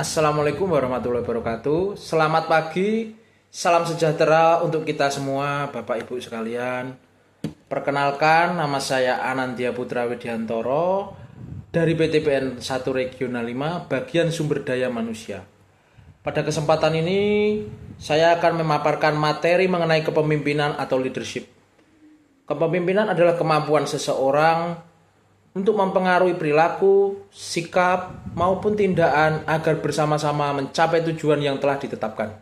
Assalamualaikum warahmatullahi wabarakatuh. Selamat pagi, salam sejahtera untuk kita semua, Bapak Ibu sekalian. Perkenalkan, nama saya Anandya Putra Widiantoro dari PTPN 1 Regional 5, Bagian Sumber Daya Manusia. Pada kesempatan ini, saya akan memaparkan materi mengenai kepemimpinan atau leadership. Kepemimpinan adalah kemampuan seseorang untuk mempengaruhi perilaku, sikap, maupun tindakan agar bersama-sama mencapai tujuan yang telah ditetapkan.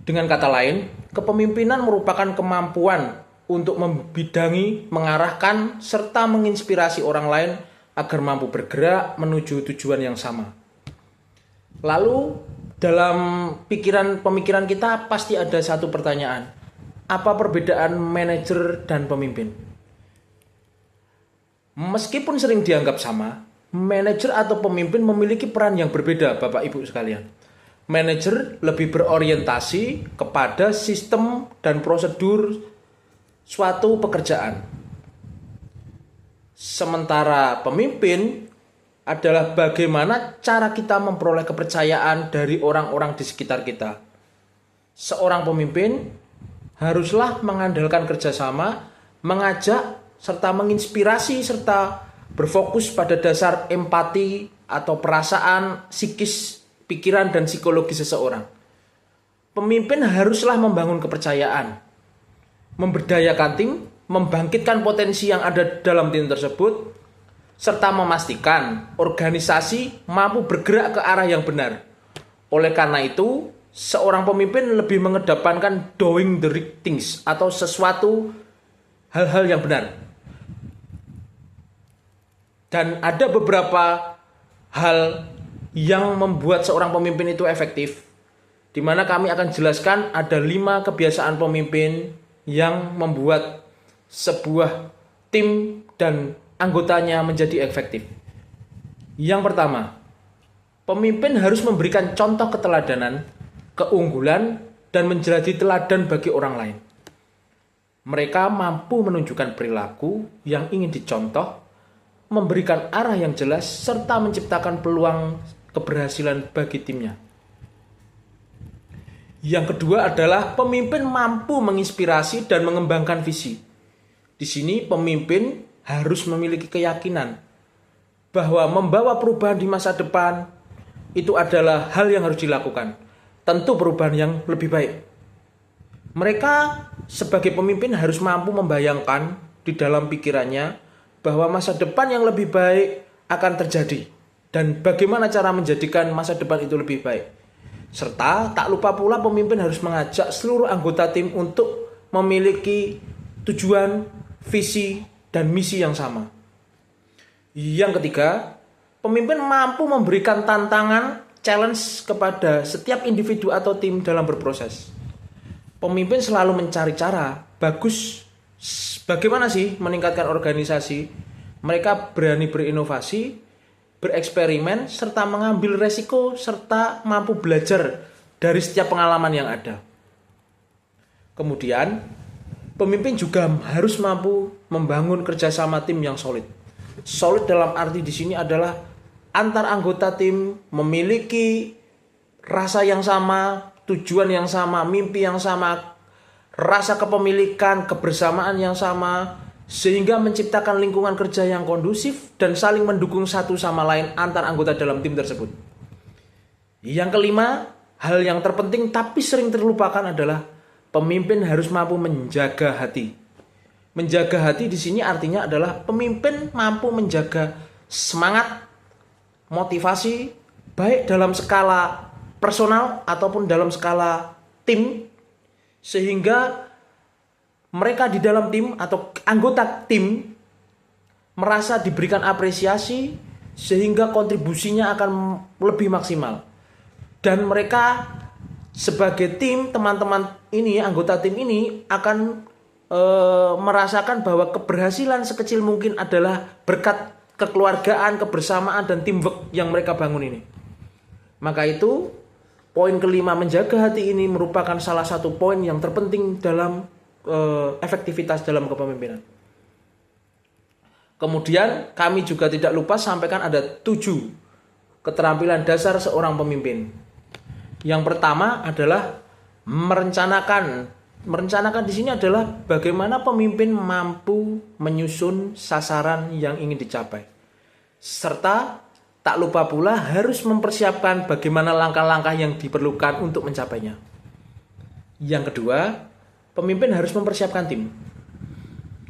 Dengan kata lain, kepemimpinan merupakan kemampuan untuk membidangi, mengarahkan, serta menginspirasi orang lain agar mampu bergerak menuju tujuan yang sama. Lalu, dalam pemikiran kita pasti ada satu pertanyaan. Apa perbedaan manajer dan pemimpin? Meskipun sering dianggap sama, manajer atau pemimpin memiliki peran yang berbeda, Bapak Ibu sekalian. Manajer lebih berorientasi kepada sistem dan prosedur suatu pekerjaan. Sementara pemimpin adalah bagaimana cara kita memperoleh kepercayaan dari orang-orang di sekitar kita. Seorang pemimpin haruslah mengandalkan kerjasama, mengajak, serta menginspirasi, serta berfokus pada dasar empati atau perasaan, psikis, pikiran, dan psikologi seseorang. Pemimpin haruslah membangun kepercayaan, memberdayakan tim, membangkitkan potensi yang ada dalam tim tersebut, serta memastikan organisasi mampu bergerak ke arah yang benar. Oleh karena itu, seorang pemimpin lebih mengedepankan doing the right things atau sesuatu hal-hal yang benar. Dan ada beberapa hal yang membuat seorang pemimpin itu efektif, di mana kami akan jelaskan ada 5 kebiasaan pemimpin yang membuat sebuah tim dan anggotanya menjadi efektif. Yang pertama, pemimpin harus memberikan contoh keteladanan, keunggulan, dan menjadi teladan bagi orang lain. Mereka mampu menunjukkan perilaku yang ingin dicontoh, memberikan arah yang jelas, serta menciptakan peluang keberhasilan bagi timnya. Yang kedua adalah pemimpin mampu menginspirasi dan mengembangkan visi. Di sini pemimpin harus memiliki keyakinan bahwa membawa perubahan di masa depan itu adalah hal yang harus dilakukan. Tentu perubahan yang lebih baik. Mereka sebagai pemimpin harus mampu membayangkan di dalam pikirannya bahwa masa depan yang lebih baik akan terjadi dan bagaimana cara menjadikan masa depan itu lebih baik. Serta tak lupa pula pemimpin harus mengajak seluruh anggota tim untuk memiliki tujuan, visi, dan misi yang sama. Yang ketiga, pemimpin mampu memberikan tantangan, challenge kepada setiap individu atau tim dalam berproses. Pemimpin selalu mencari cara bagus bagaimana sih meningkatkan organisasi. Mereka berani berinovasi, bereksperimen, serta mengambil resiko, serta mampu belajar dari setiap pengalaman yang ada. Kemudian, pemimpin juga harus mampu membangun kerjasama tim yang solid. Solid dalam arti di sini adalah antar anggota tim memiliki rasa yang sama, tujuan yang sama, mimpi yang sama, rasa kepemilikan, kebersamaan yang sama, sehingga menciptakan lingkungan kerja yang kondusif dan saling mendukung satu sama lain antar anggota dalam tim tersebut. Yang kelima, hal yang terpenting tapi sering terlupakan adalah pemimpin harus mampu menjaga hati. Menjaga hati di sini artinya adalah pemimpin mampu menjaga semangat, motivasi, baik dalam skala personal ataupun dalam skala tim, sehingga mereka di dalam tim atau anggota tim merasa diberikan apresiasi sehingga kontribusinya akan lebih maksimal. Dan mereka sebagai tim, teman-teman ini, anggota tim ini akan merasakan bahwa keberhasilan sekecil mungkin adalah berkat kekeluargaan, kebersamaan, dan teamwork yang mereka bangun ini. Maka itu poin kelima, menjaga hati ini merupakan salah satu poin yang terpenting dalam efektivitas dalam kepemimpinan. Kemudian kami juga tidak lupa sampaikan ada 7 keterampilan dasar seorang pemimpin. Yang pertama adalah merencanakan. Merencanakan di sini adalah bagaimana pemimpin mampu menyusun sasaran yang ingin dicapai. Serta tak lupa pula harus mempersiapkan bagaimana langkah-langkah yang diperlukan untuk mencapainya. Yang kedua, pemimpin harus mempersiapkan tim.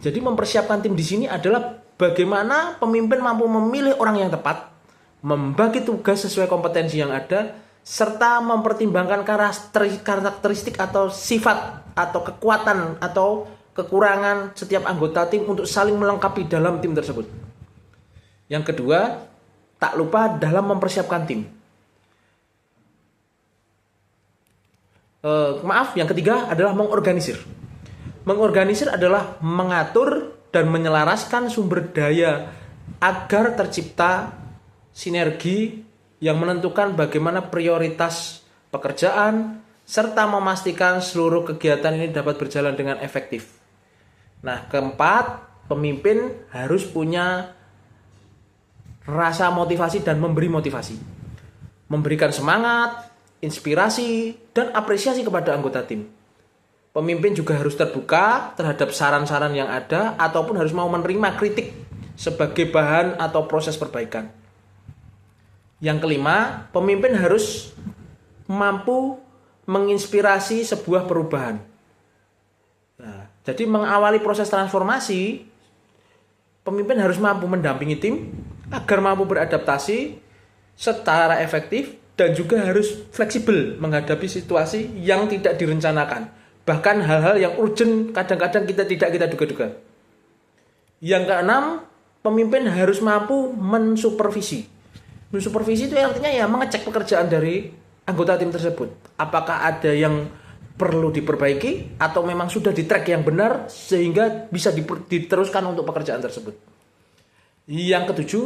Jadi mempersiapkan tim di sini adalah bagaimana pemimpin mampu memilih orang yang tepat, membagi tugas sesuai kompetensi yang ada, serta mempertimbangkan karakteristik atau sifat atau kekuatan atau kekurangan setiap anggota tim untuk saling melengkapi dalam tim tersebut. Yang kedua, tak lupa dalam mempersiapkan tim. Yang ketiga adalah mengorganisir. Mengorganisir adalah mengatur dan menyelaraskan sumber daya agar tercipta sinergi yang menentukan bagaimana prioritas pekerjaan serta memastikan seluruh kegiatan ini dapat berjalan dengan efektif. Nah, keempat, pemimpin harus punya rasa motivasi dan memberi motivasi. Memberikan semangat, inspirasi, dan apresiasi kepada anggota tim. Pemimpin juga harus terbuka terhadap saran-saran yang ada ataupun harus mau menerima kritik sebagai bahan atau proses perbaikan. Yang kelima, pemimpin harus mampu menginspirasi sebuah perubahan. Nah, jadi mengawali proses transformasi, pemimpin harus mampu mendampingi tim agar mampu beradaptasi secara efektif dan juga harus fleksibel menghadapi situasi yang tidak direncanakan. Bahkan hal-hal yang urgent kadang-kadang kita duga-duga. Yang keenam, pemimpin harus mampu mensupervisi. Mensupervisi itu artinya ya mengecek pekerjaan dari anggota tim tersebut. Apakah ada yang perlu diperbaiki atau memang sudah di track yang benar sehingga bisa diteruskan untuk pekerjaan tersebut. Yang ketujuh,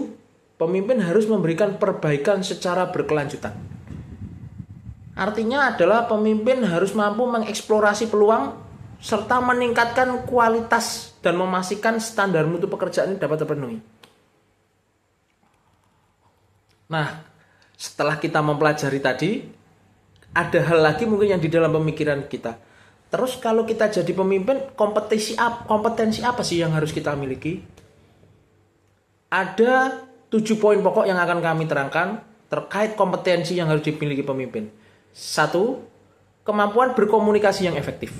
pemimpin harus memberikan perbaikan secara berkelanjutan. Artinya adalah pemimpin harus mampu mengeksplorasi peluang serta meningkatkan kualitas dan memastikan standar mutu pekerjaan ini dapat terpenuhi. Nah, setelah kita mempelajari tadi, ada hal lagi mungkin yang di dalam pemikiran kita. Terus kalau kita jadi pemimpin, kompetensi apa sih yang harus kita miliki? Ada 7 poin pokok yang akan kami terangkan terkait kompetensi yang harus dimiliki pemimpin. 1. Kemampuan berkomunikasi yang efektif.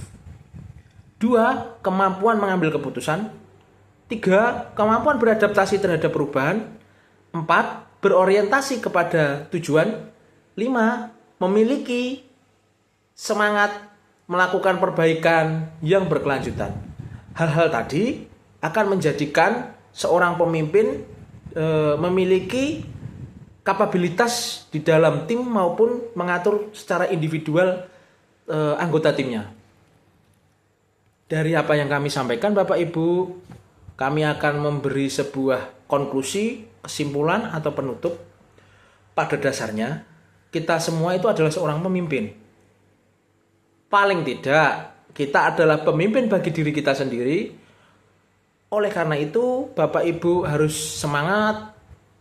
2. Kemampuan mengambil keputusan. 3. Kemampuan beradaptasi terhadap perubahan. 4. Berorientasi kepada tujuan. 5. Memiliki semangat melakukan perbaikan yang berkelanjutan. Hal-hal tadi akan menjadikan seorang pemimpin memiliki kapabilitas di dalam tim maupun mengatur secara individual anggota timnya. Dari apa yang kami sampaikan Bapak Ibu, kami akan memberi sebuah konklusi, kesimpulan atau penutup. Pada dasarnya, kita semua itu adalah seorang pemimpin. Paling tidak, kita adalah pemimpin bagi diri kita sendiri. Oleh karena itu, Bapak Ibu harus semangat,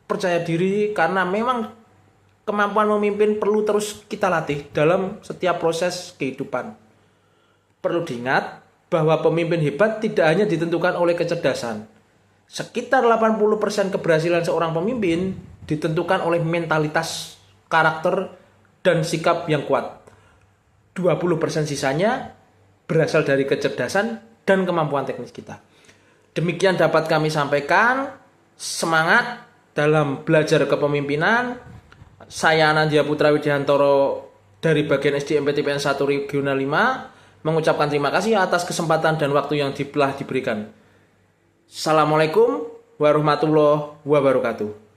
percaya diri, karena memang kemampuan memimpin perlu terus kita latih dalam setiap proses kehidupan. Perlu diingat bahwa pemimpin hebat tidak hanya ditentukan oleh kecerdasan. Sekitar 80% keberhasilan seorang pemimpin ditentukan oleh mentalitas, karakter, dan sikap yang kuat. 20% sisanya berasal dari kecerdasan dan kemampuan teknis kita. Demikian dapat kami sampaikan. Semangat dalam belajar kepemimpinan. Saya Anandya Putra Widyantoro dari bagian SDMP TPN 1 Regional 5 mengucapkan terima kasih atas kesempatan dan waktu yang telah diberikan. Assalamualaikum warahmatullahi wabarakatuh.